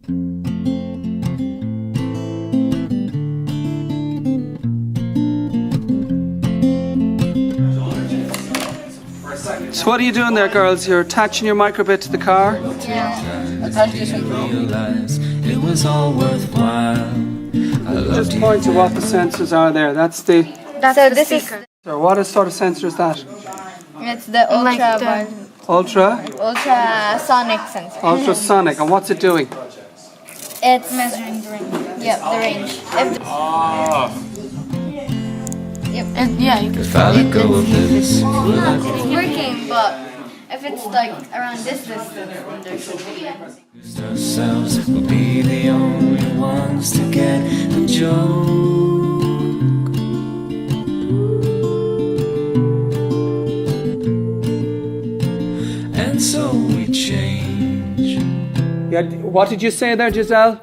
So what are you doing there, girls? You're attaching your microbit to the car? Yeah. Attach this one. It was all worthwhile. Just point to what the sensors are there. That's the... So this is... So what sort of sensor is that? It's the ultrasonic sensor. Ultrasonic. And what's it doing? It's measuring the range. Yep, the range. If I let go of this, will I It's working, but if it's like around this distance, then there should be lose ourselves? We'll be the only ones to get the joke. And so we change. Yeah, what did you say there, Giselle?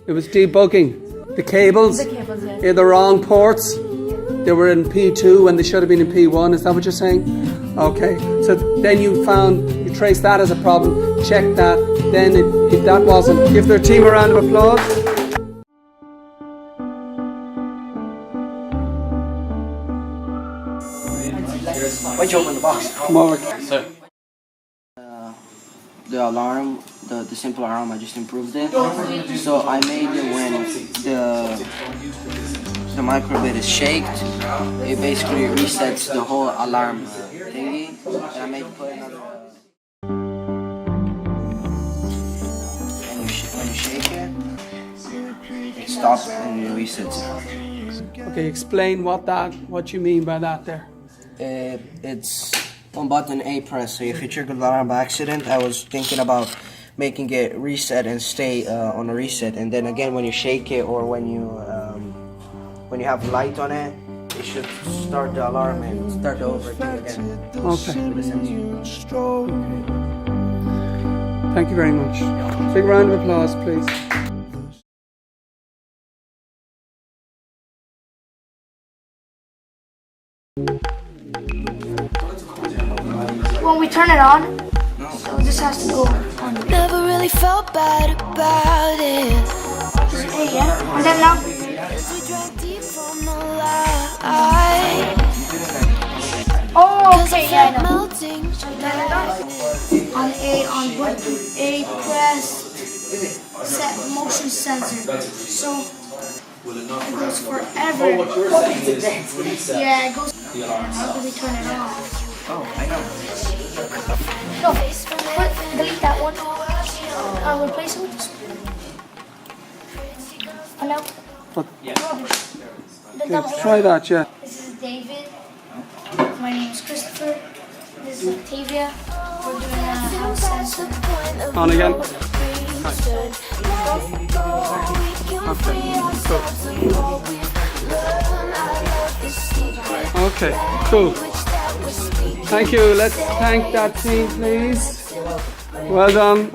It was debugging. The cables in the wrong ports. They were in P2 when they should have been in P1. Is that what you're saying? Okay. So then you traced that as a problem, checked that. Then if that wasn't, give their team a round of applause. Why jump in the box? Come over. The alarm, the simple alarm, I just improved it. So I made it when the microbit is shaked, it basically resets the whole alarm thingy. And I made it put another. When you shake it, it stops and it resets it. Okay, explain what you mean by that there. It's one button A press, so if you trigger the alarm by accident, I was thinking about making it reset and stay on a reset, and then again when you shake it or when you have light on it, it should start the alarm and start the overthing again. Okay. With the sensor. Thank you very much. Big round of applause, please. When we turn it on, so this has to go on. Never really felt bad about it. Hey, yeah. And then now, As we drank deep from the light. oh, okay, yeah, I know. Melting. On button A pressed set motion sensor. So it goes forever. Yeah, it goes. How do we turn it off? No, delete that one. I'll replace it with this one. Oh, no. What? The double Okay, try that, yeah. This is David. My name is Christopher. This is Octavia. We're doing a house sensor. On again. Okay, cool. Thank you. Let's thank that team, please. Well done.